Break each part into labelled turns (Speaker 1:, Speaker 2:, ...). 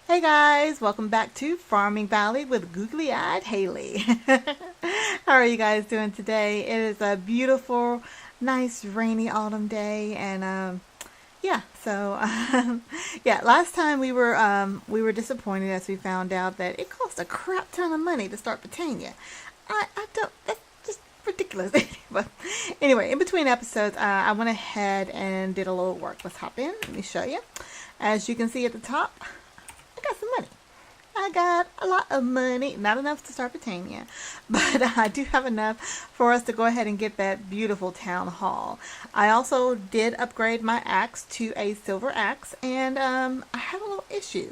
Speaker 1: Hey guys, welcome back to Farming Valley with Googly Eyed Haley. How are you guys doing today? It is a beautiful, nice, rainy autumn day, and yeah. So yeah, last time we were disappointed as we found out that it cost a crap ton of money to start Britannia. I don't. That's just ridiculous. But anyway, in between episodes, I went ahead and did a little work. Let's hop in. Let me show you. As you can see at the top, I got some money. I got a lot of money, not enough to start Britannia, but I do have enough for us to go ahead and get that beautiful town hall. I also did upgrade my axe to a silver axe, and I have a little issue.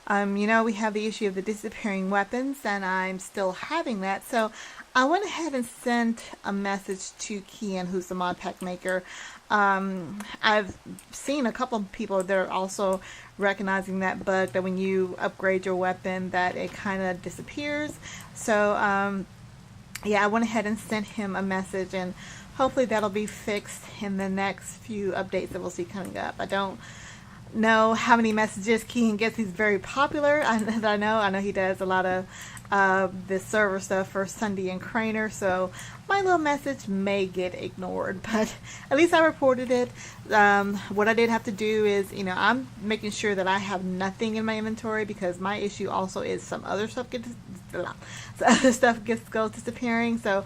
Speaker 1: We have the issue of the disappearing weapons, and I'm still having that, so I went ahead and sent a message to Kian, who's the mod pack maker. I've seen a couple of people that are also recognizing that bug, that when you upgrade your weapon that it kind of disappears. So yeah, I went ahead and sent him a message, and hopefully that'll be fixed in the next few updates that we'll see coming up. I don't know how many messages Keegan gets. He's very popular. I know he does a lot of the server stuff for Sunday and Craner, so my little message may get ignored, but at least I reported it. What I did have to do is, I'm making sure that I have nothing in my inventory, because my issue also is some other stuff goes disappearing. So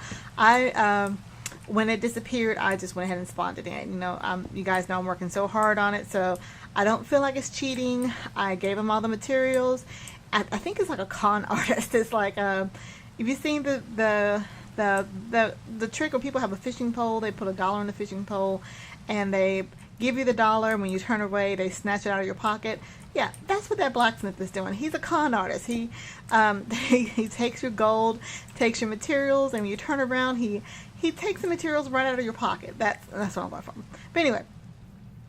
Speaker 1: when it disappeared, I just went ahead and spawned it in. You guys know I'm working so hard on it, so I don't feel like it's cheating. I gave him all the materials. I think it's like a con artist. It's like, if you've seen the trick where people have a fishing pole, they put $1 in the fishing pole, and they give you the dollar, and when you turn away, they snatch it out of your pocket. Yeah, that's what that blacksmith is doing. He's a con artist. He takes your gold, takes your materials, and when you turn around, he takes the materials right out of your pocket. That's what I'm going from. But anyway,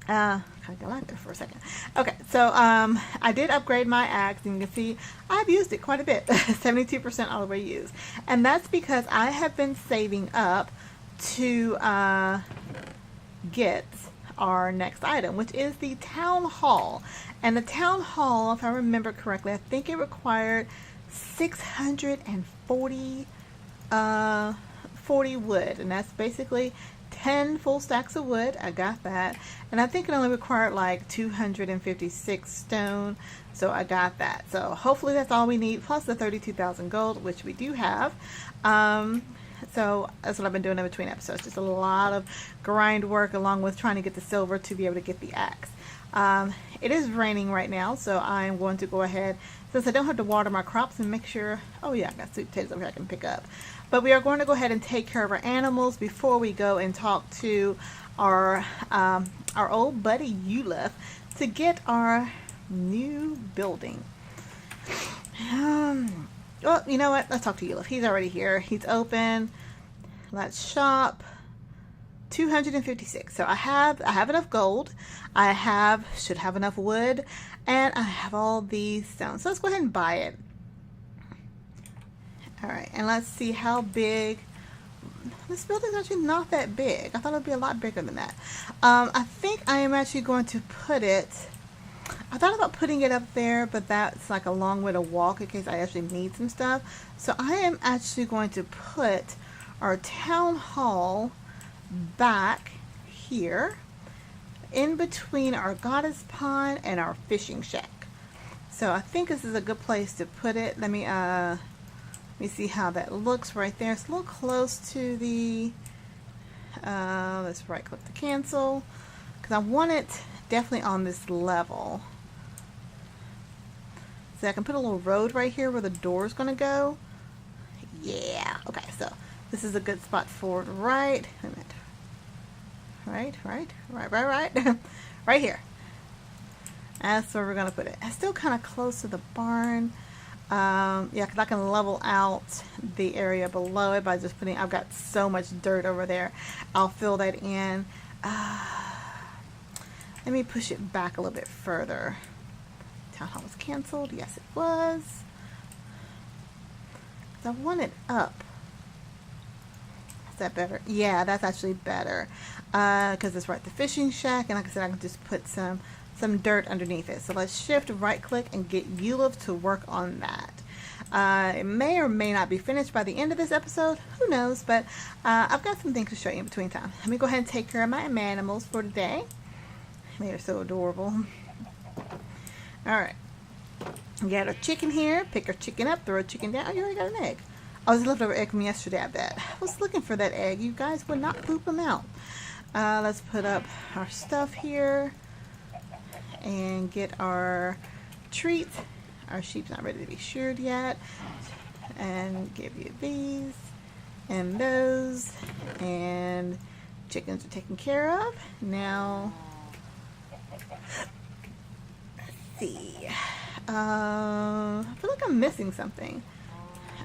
Speaker 1: kind of galactic for a second. Okay, so I did upgrade my axe, and you can see I've used it quite a bit. 72% all the way used, and that's because I have been saving up to get our next item, which is the town hall. And the town hall, if I remember correctly, I think it required 640 40 wood, and that's basically 10 full stacks of wood. I got that, and I think it only required like 256 stone, so I got that. So hopefully that's all we need, plus the 32,000 gold, which we do have. So that's what I've been doing in between episodes, just a lot of grind work along with trying to get the silver to be able to get the axe. It is raining right now, so I'm going to go ahead, since I don't have to water my crops, and make sure, oh yeah, I got sweet potatoes over here I can pick up. But we are going to go ahead and take care of our animals before we go and talk to our old buddy Yulif to get our new building. Well, you know what? Let's talk to Yulif. He's already here. He's open. Let's shop. 256. So I have enough gold. Should have enough wood, and I have all these stones. So let's go ahead and buy it. All right, and let's see how big. This building's actually not that big. I thought it would be a lot bigger than that. I think I am actually going to put it. I thought about putting it up there, but that's like a long way to walk in case I actually need some stuff. So I am actually going to put our town hall back here in between our goddess pond and our fishing shack. So I think this is a good place to put it. Let me see how that looks right there. It's a little close to the let's right click to cancel, because I want it definitely on this level. So I can put a little road right here where the door is going to go. Yeah, okay, so this is a good spot for it. Right right here. That's where we're going to put it. It's still kind of close to the barn. Yeah, because I can level out the area below it by just putting, I've got so much dirt over there. I'll fill that in. Let me push it back a little bit further. Town hall was canceled. Yes, it was. I want it up. Is that better? Yeah, that's actually better. Because it's right at the fishing shack, and like I said, I can just put some some dirt underneath it. So let's shift right click and get Yulif to work on that. It may or may not be finished by the end of this episode. Who knows? But I've got some things to show you in between time. Let me go ahead and take care of my animals for today. They are so adorable. Alright. We got our chicken here. Pick our chicken up, throw a chicken down. Oh, you already got an egg. Oh, it was a leftover egg from yesterday, I bet. I was looking for that egg. You guys would not poop them out. Let's put up our stuff here and get our treat. Our sheep's not ready to be sheared yet. And give you these and those. And chickens are taken care of. Now, let's see. I feel like I'm missing something.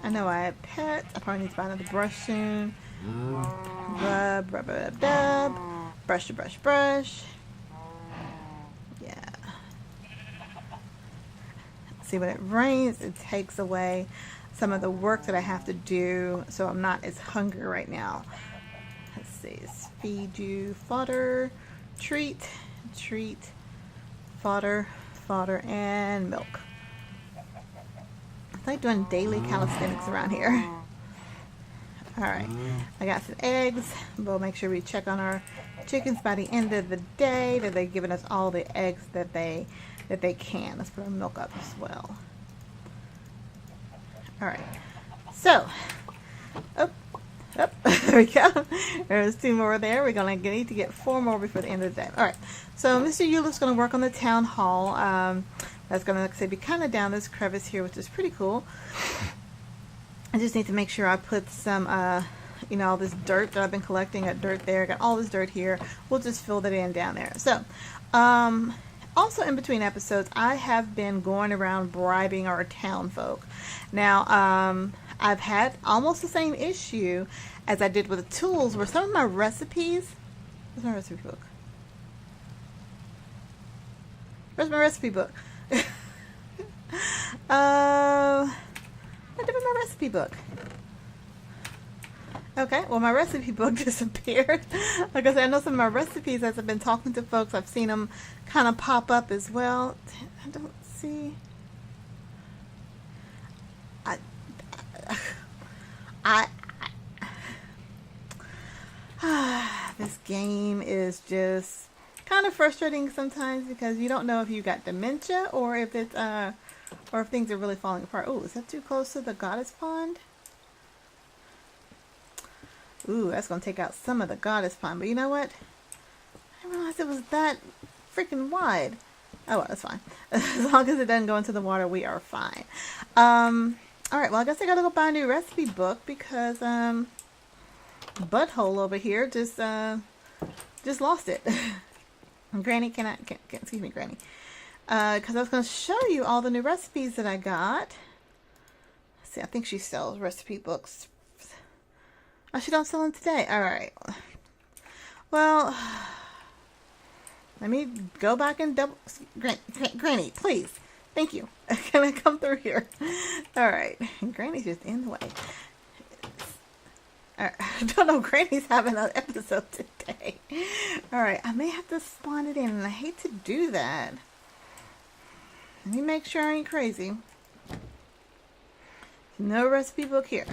Speaker 1: I know I had pets. I probably need to buy another brush soon. Rub, rub, rub, rub. Brush, brush, brush. Yeah. See, when it rains, it takes away some of the work that I have to do, so I'm not as hungry right now. Let's see. Let's feed you fodder, treat, fodder, and milk. It's like doing daily calisthenics around here. Alright, I got some eggs. We'll make sure we check on our chickens by the end of the day that they've given us all the eggs that they can. Let's put our milk up as well. Alright, so, there we go. There's 2 more there. We're going to need to get 4 more before the end of the day. Alright, so Mr. Yulif's going to work on the town hall. That's going to, like I say, be kind of down this crevice here, which is pretty cool. I just need to make sure I put some, all this dirt that I've been collecting. Got dirt there, got all this dirt here. We'll just fill that in down there. So, also in between episodes, I have been going around bribing our town folk. Now, I've had almost the same issue as I did with the tools, where some of my recipes... Where's my recipe book? Where's my recipe book? What did my recipe book? Okay, well, my recipe book disappeared. Like I said, I know some of my recipes, as I've been talking to folks, I've seen them kind of pop up as well. I don't see... This game is just kind of frustrating sometimes because you don't know if you got dementia or if it's or if things are really falling apart. Oh, is that too close to the goddess pond? Ooh, that's gonna take out some of the goddess pond. But you know what? I didn't realize it was that freaking wide. Oh, well, that's fine. As long as it doesn't go into the water, we are fine. Alright, well, I guess I gotta go buy a new recipe book because, Butthole over here just lost it. Granny, excuse me, Granny. Because I was going to show you all the new recipes that I got. Let's see, I think she sells recipe books. Oh, she don't sell them today. Alright. Well, let me go back and double... Granny, please. Thank you. Can I come through here? Alright. Granny's just in the way. I don't know. Granny's having an episode today. Alright. I may have to spawn it in, and I hate to do that. Let me make sure I ain't crazy. No recipe book here.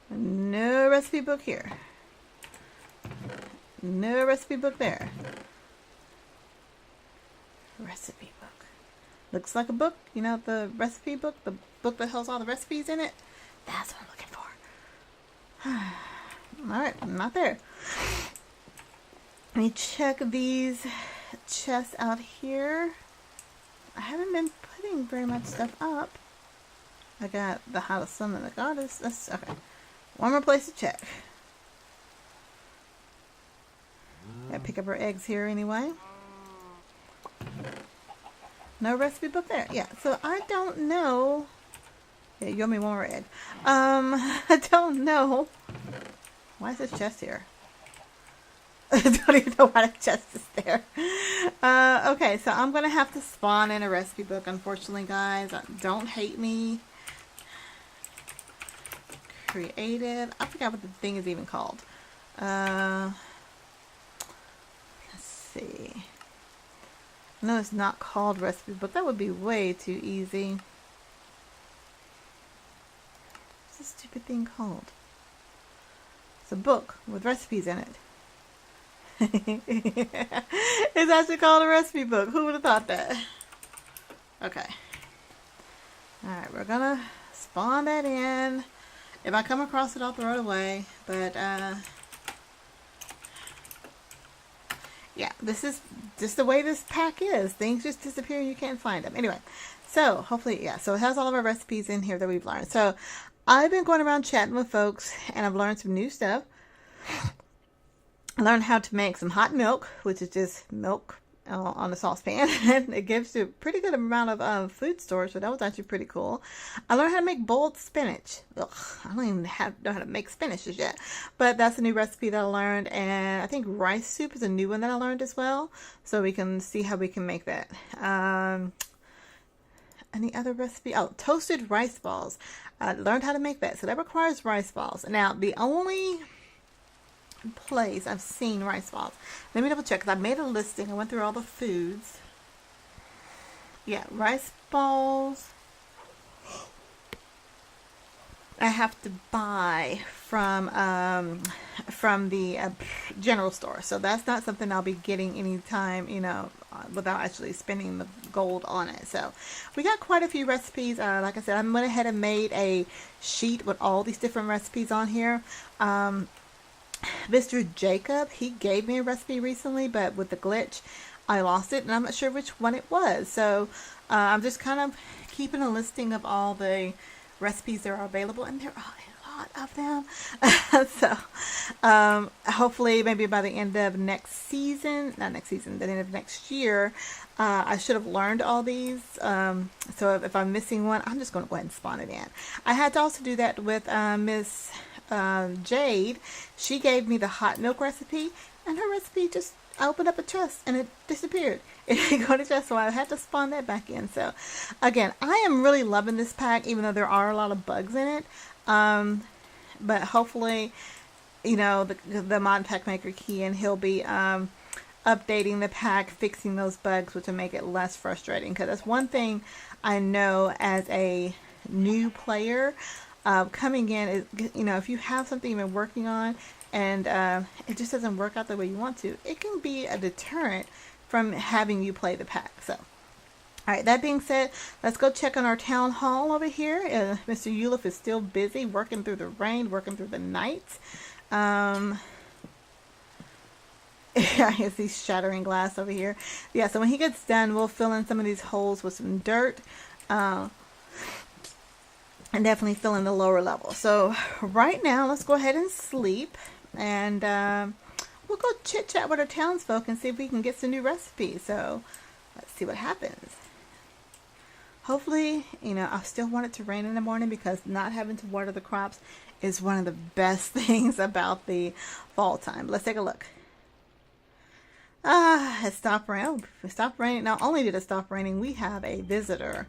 Speaker 1: No recipe book here. No recipe book there. Recipe book. Looks like a book. You know, the recipe book? The book that has all the recipes in it? That's what I'm looking for. Alright, not there. Let me check these chests out here. I haven't been putting very much stuff up. I got the How to Summon the Goddess. That's okay. One more place to check. Gotta pick up our eggs here anyway. No recipe book there. Yeah, so I don't know. Yeah, you owe me one more egg. I don't know. Why is this chest here? I don't even know why the chest is there. Okay, so I'm going to have to spawn in a recipe book, unfortunately, guys. Don't hate me. Creative. I forgot what the thing is even called. Let's see. No, it's not called recipe book. That would be way too easy. What's this stupid thing called? It's a book with recipes in it. It's actually called a recipe book. Who would have thought that? Okay. Alright, we're gonna spawn that in. If I come across it, I'll throw it away. But, yeah, this is just the way this pack is. Things just disappear and you can't find them. Anyway, so hopefully, yeah, so it has all of our recipes in here that we've learned. So I've been going around chatting with folks and I've learned some new stuff. I learned how to make some hot milk, which is just milk on a saucepan. And it gives you a pretty good amount of food storage, so that was actually pretty cool. I learned how to make boiled spinach. Ugh, I don't even know how to make spinach just yet, but that's a new recipe that I learned. And I think rice soup is a new one that I learned as well, so we can see how we can make that. Any other recipe? Oh, toasted rice balls. I learned how to make that, so that requires rice balls. Now, the only place I've seen rice balls. Let me double check, because I made a listing. I went through all the foods. Yeah, rice balls I have to buy from the general store. So that's not something I'll be getting anytime, you know, without actually spending the gold on it. So we got quite a few recipes. Like I said, I went ahead and made a sheet with all these different recipes on here. Mr. Jacob, he gave me a recipe recently, but with the glitch, I lost it, and I'm not sure which one it was. So I'm just kind of keeping a listing of all the recipes that are available, and there are a lot of them. So hopefully, maybe by the end of next season, not next season, the end of next year, I should have learned all these. So if I'm missing one, I'm just going to go ahead and spawn it in. I had to also do that with Miss Jade. She gave me the hot milk recipe, and her recipe just opened up a chest and it disappeared. It didn't go to chest, so I had to spawn that back in. So again, I am really loving this pack, even though there are a lot of bugs in it. But hopefully, you know, the mod pack maker Kian, he'll be updating the pack, fixing those bugs, which will make it less frustrating, because that's one thing I know as a new player coming in is, you know, if you have something you've been working on and it just doesn't work out the way you want to, it can be a deterrent from having you play the pack. So, alright, that being said, let's go check on our town hall over here. Mr. Yulif is still busy working through the rain, working through the night. Yeah, I see shattering glass over here. Yeah, so when he gets done, we'll fill in some of these holes with some dirt. And definitely fill in the lower level. So right now, let's go ahead and sleep. And we'll go chit chat with our townsfolk and see if we can get some new recipes. So let's see what happens. Hopefully, you know, I still want it to rain in the morning, because not having to water the crops is one of the best things about the fall time. Let's take a look. It stopped raining. Oh, it stopped raining. Not only did it stop raining, we have a visitor.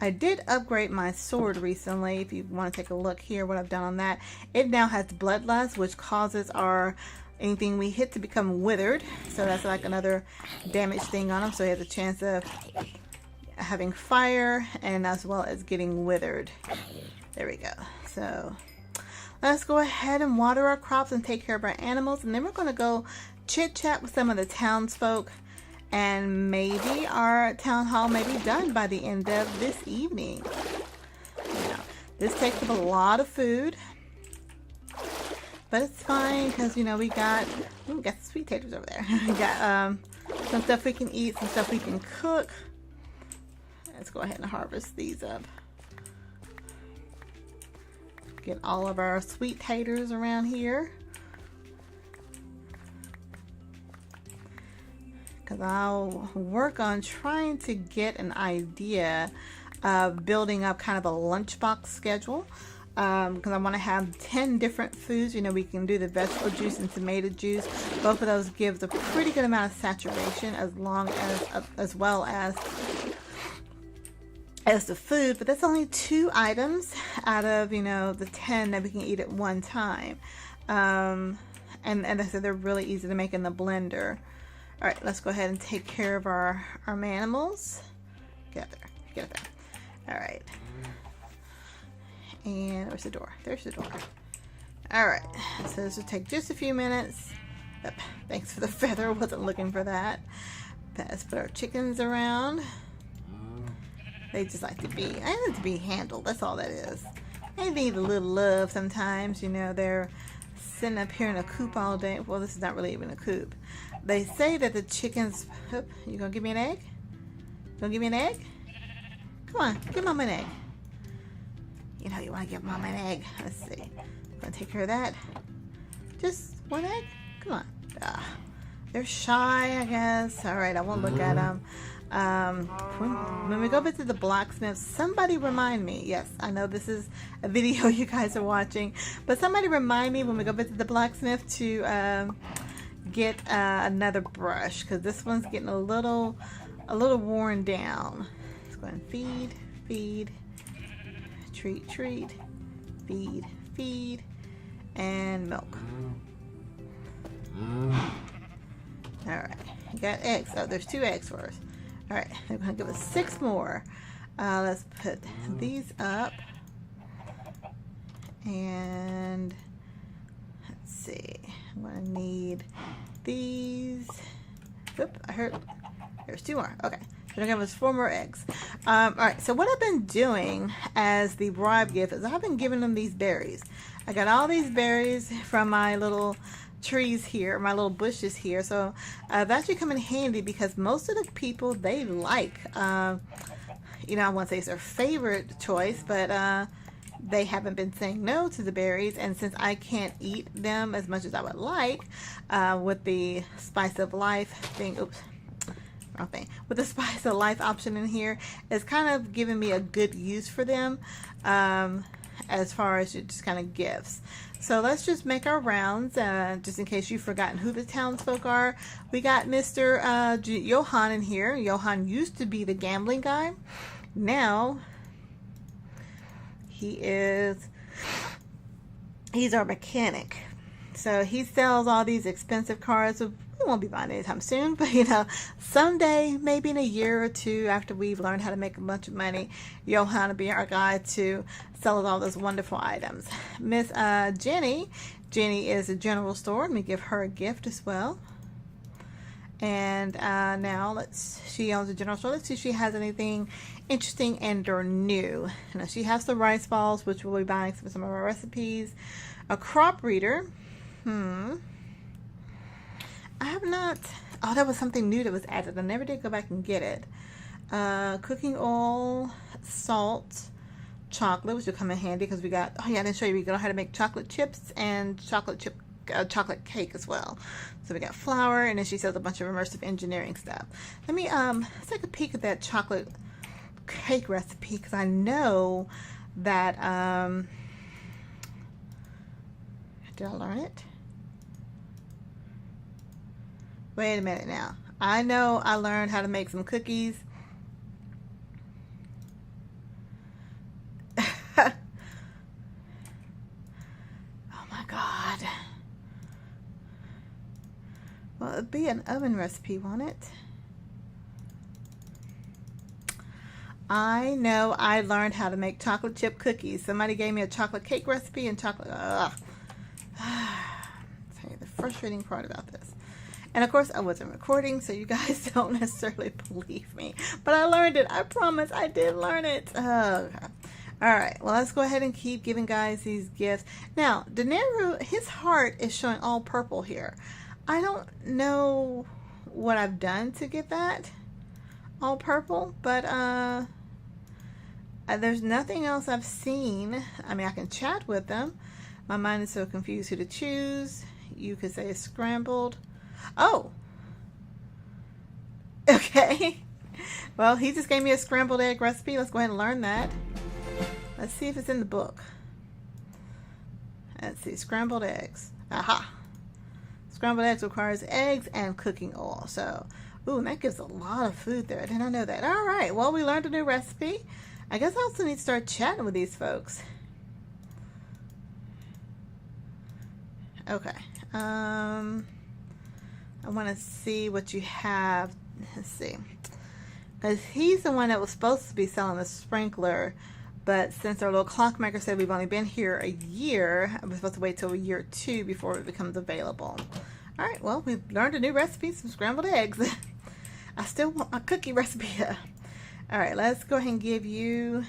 Speaker 1: I did upgrade my sword recently. If you want to take a look here, what I've done on that, it now has bloodlust, which causes anything we hit to become withered. So that's like another damage thing on him. So he has a chance of having fire and as well as getting withered. There we go. So let's go ahead and water our crops and take care of our animals, and then we're going to go chit chat with some of the townsfolk. And maybe our town hall may be done by the end of this evening. Now, this takes up a lot of food, but it's fine, because, you know, we got sweet taters over there. We got some stuff we can eat, some stuff we can cook. Let's go ahead and harvest these up. Get all of our sweet taters around here. Because I'll work on trying to get an idea of building up kind of a lunchbox schedule. Because I want to have 10 different foods. You know, we can do the vegetable juice and tomato juice. Both of those gives a pretty good amount of saturation, as well as the food. But that's only 2 items out of, you know, the 10 that we can eat at one time. And I said they're really easy to make in the blender. All right, let's go ahead and take care of our animals. Get up there. Get up there. All right. And where's the door? There's the door. All right. So this will take just a few minutes. Oh, thanks for the feather. I wasn't looking for that. Let's put our chickens around. They just like to be handled. That's all that is. They need a little love sometimes. You know, they're sitting up here in a coop all day. Well, this is not really even a coop. They say that the chickens... Oh, you gonna give me an egg? Gonna give me an egg? Come on, give Mama an egg. You know you want to give Mama an egg. Let's see. Gonna take care of that. Just one egg? Come on. They're shy, I guess. All right, I won't look at them. When we go visit the blacksmith, somebody remind me. Yes, I know this is a video you guys are watching, but somebody remind me when we go visit the blacksmith to get another brush, because this one's getting a little worn down. Let's go ahead and feed, treat, feed, and milk. All right, you got eggs. Oh, there's 2 eggs for us. All right, they're gonna give us 6 more. Let's put these up, and let's see. I'm gonna need these. Oop, I heard there's 2 more. Okay, so they're gonna give us 4 more eggs. All right, so what I've been doing as the bribe gift is I've been giving them these berries. I got all these berries from my little trees here, my little bushes here, so that actually come in handy because most of the people, they like you know, I won't say it's their favorite choice, but they haven't been saying no to the berries, and since I can't eat them as much as I would like with the spice of life thing, oops, wrong thing, with the spice of life option in here, it's kind of giving me a good use for them as far as just kind of gifts. So let's just make our rounds, just in case you've forgotten who the townsfolk are. We got Mr. Johan in here. Johan used to be the gambling guy. Now, he's our mechanic. So he sells all these expensive cars. So we won't be buying anytime soon, but you know, someday, maybe in a year or 2 after we've learned how to make a bunch of money, Johan will be our guy to sell us all those wonderful items. Miss Jenny is a general store. Let me give her a gift as well. And now she owns a general store. Let's see if she has anything interesting and or new. Now she has the rice balls, which we'll be buying for some of our recipes. A crop reader. I have not. Oh, that was something new that was added. I never did go back and get it. Cooking oil, salt, chocolate, which will come in handy because we got. Oh yeah, I didn't show you. We know how to make chocolate chips and chocolate cake as well. So we got flour, and then she sells a bunch of immersive engineering stuff. Let me let's take a peek at that chocolate cake recipe because I know that did I learn it? Wait a minute now. I know I learned how to make some cookies. Oh my God. Well, it'd be an oven recipe, won't it? I know I learned how to make chocolate chip cookies. Somebody gave me a chocolate cake recipe and chocolate. I'll tell you the frustrating part about this. And of course, I wasn't recording, so you guys don't necessarily believe me. But I learned it. I promise I did learn it. Okay. All right. Well, let's go ahead and keep giving guys these gifts. Now, Daneru, his heart is showing all purple here. I don't know what I've done to get that all purple, but there's nothing else I've seen. I mean, I can chat with them. My mind is so confused who to choose. You could say scrambled. Oh, okay. Well, he just gave me a scrambled egg recipe. Let's go ahead and learn that. Let's see if it's in the book. Let's see, scrambled eggs. Aha. Scrambled eggs requires eggs and cooking oil. So, ooh, and that gives a lot of food there. I did not know that. All right, well, we learned a new recipe. I guess I also need to start chatting with these folks. Okay. I want to see what you have. Let's see. Because he's the one that was supposed to be selling the sprinkler, but since our little clockmaker said we've only been here a year, we're supposed to wait till a year or two before it becomes available. All right, well, we've learned a new recipe, some scrambled eggs. I still want my cookie recipe. All right, let's go ahead and give you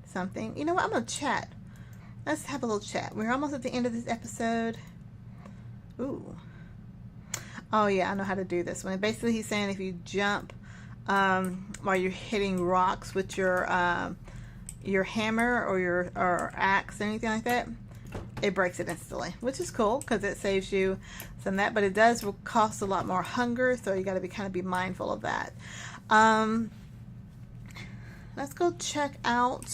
Speaker 1: something. You know what? I'm going to chat. Let's have a little chat. We're almost at the end of this episode. Ooh. Oh, yeah, I know how to do this one. Basically, he's saying if you jump while you're hitting rocks with your hammer or your axe or anything like that, it breaks it instantly, which is cool because it saves you some of that, but it does cost a lot more hunger, so you got to be mindful of that. Let's go check out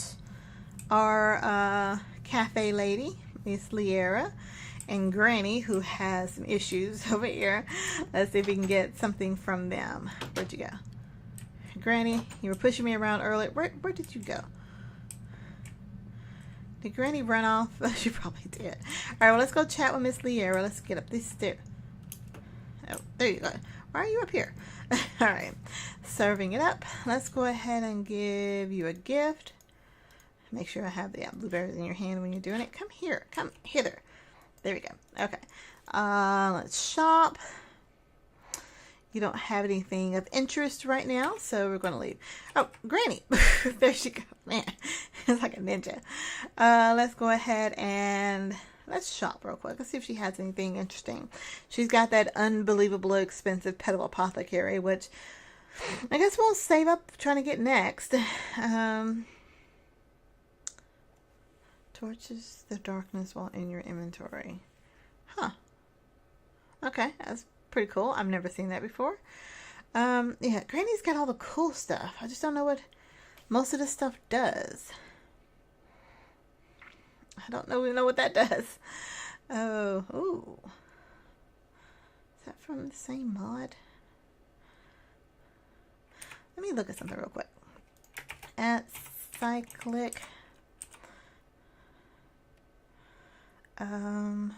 Speaker 1: our cafe lady, Miss Liera, and Granny, who has some issues over here. Let's see if we can get something from them. Where'd you go? Granny, you were pushing me around earlier. Where did you go? Did Granny run off? She probably did. All right, well, let's go chat with Miss Liera. Let's get up this stair. Oh, there you go. Why are you up here? All right, serving it up. Let's go ahead and give you a gift. Make sure I have the blueberries in your hand when you're doing it. Come here. Come hither. There we go. Okay. Let's shop. You don't have anything of interest right now, so we're going to leave. Oh, Granny. There she goes. Man, it's like a ninja. Let's go ahead and let's shop real quick. Let's see if she has anything interesting. She's got that unbelievably expensive Petal Apothecary, which I guess we'll save up trying to get next. Torches the darkness while in your inventory. Huh. Okay, that's pretty cool. I've never seen that before. Yeah, Granny's got all the cool stuff. I just don't know what most of this stuff does. I don't really know what that does. Oh, ooh. Is that from the same mod? Let me look at something real quick. At cyclic. I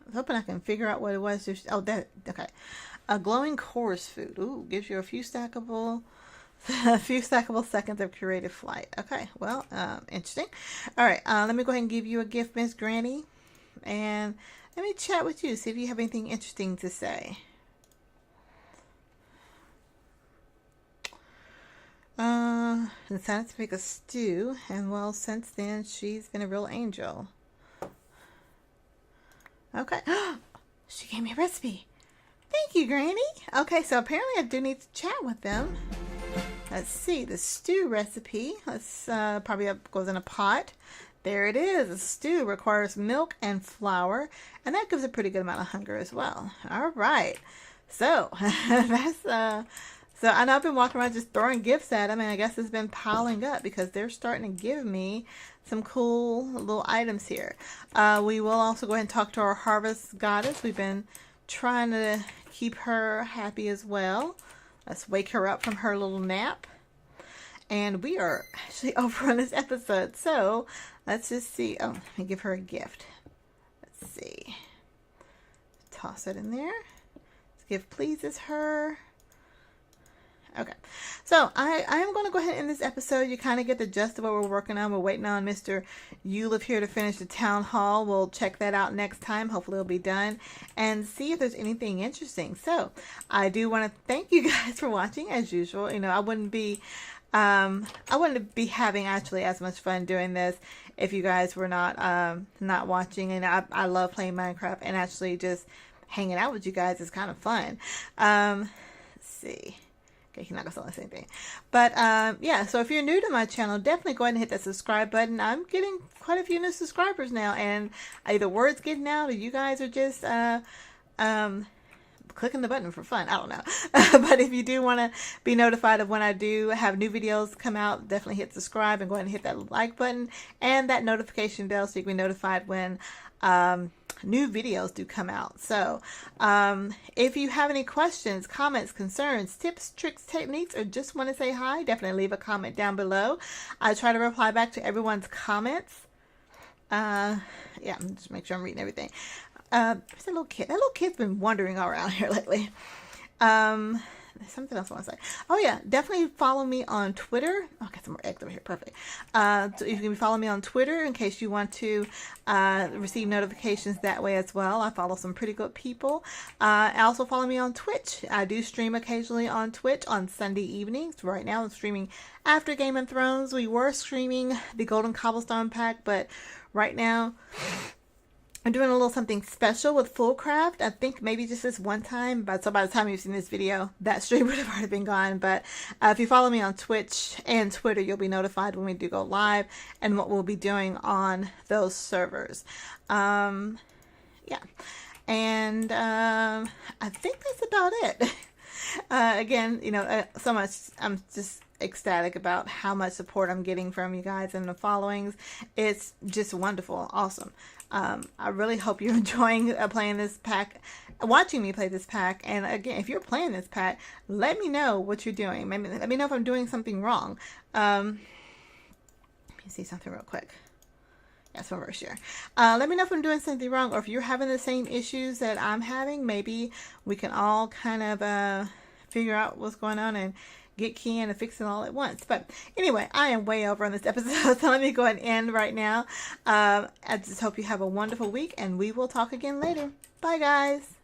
Speaker 1: was hoping I can figure out what it was. Oh, that, okay. A glowing chorus food. Ooh, gives you a few stackable seconds of creative flight. Okay, well, interesting. All right, let me go ahead and give you a gift, Miss Granny. And let me chat with you, see if you have anything interesting to say. Decided to make a stew, and well, since then, she's been a real angel. Okay. She gave me a recipe. Thank you, Granny. Okay, so apparently I do need to chat with them. Let's see, the stew recipe. Let's probably goes in a pot. There it is. A stew requires milk and flour, and that gives a pretty good amount of hunger as well. All right. So that's so I know I've been walking around just throwing gifts at them, and I guess it's been piling up because they're starting to give me some cool little items here. We will also go ahead and talk to our harvest goddess. We've been trying to keep her happy as well. Let's wake her up from her little nap. And we are actually over on this episode. So let's just see. Oh, let me give her a gift. Let's see. Toss it in there. This gift pleases her. Okay, so I am going to go ahead and end this episode. You kind of get the gist of what we're working on. We're waiting on Mr. Yulif here to finish the town hall. We'll check that out next time. Hopefully it'll be done and see if there's anything interesting. So I do want to thank you guys for watching as usual. You know, I wouldn't be having actually as much fun doing this if you guys were not watching. And I love playing Minecraft, and actually just hanging out with you guys is kind of fun. Let's see. He's not gonna say the same thing, but yeah, so if you're new to my channel, definitely go ahead and hit that subscribe button. I'm getting quite a few new subscribers now, and either word's getting out or you guys are just clicking the button for fun. I don't know. But if you do want to be notified of when I do have new videos come out, definitely hit subscribe and go ahead and hit that like button and that notification bell so you can be notified when new videos do come out. So if you have any questions, comments, concerns, tips, tricks, techniques, or just want to say hi, definitely leave a comment down below. I try to reply back to everyone's comments. Yeah, just make sure I'm reading everything. There's a little kid. That little kid's been wandering around here lately. Um, Something else I want to say. Oh yeah, definitely follow me on Twitter. Oh, I got some more eggs over here. Perfect. So you can follow me on Twitter in case you want to receive notifications that way as well. I follow some pretty good people. Also follow me on Twitch. I do stream occasionally on Twitch on Sunday evenings. Right now I'm streaming after Game of Thrones. We were streaming the Golden Cobblestone Pack, but right now I'm doing a little something special with Fullcraft. I think maybe just this one time, but so by the time you've seen this video, that stream would have already been gone. But if you follow me on Twitch and Twitter, you'll be notified when we do go live and what we'll be doing on those servers. Yeah, and I think that's about it. Again, you know, so much. I'm just ecstatic about how much support I'm getting from you guys and the followings. It's just wonderful, awesome. I really hope you're enjoying playing this pack, watching me play this pack. And again, if you're playing this pack, let me know what you're doing. Maybe let me know if I'm doing something wrong. Let me see something real quick. That's my first year. Let me know if I'm doing something wrong, or if you're having the same issues that I'm having. Maybe we can all kind of figure out what's going on and get key in and fix it all at once. But anyway, I am way over on this episode, so let me go ahead and end right now. I just hope you have a wonderful week, and we will talk again later. Bye, guys.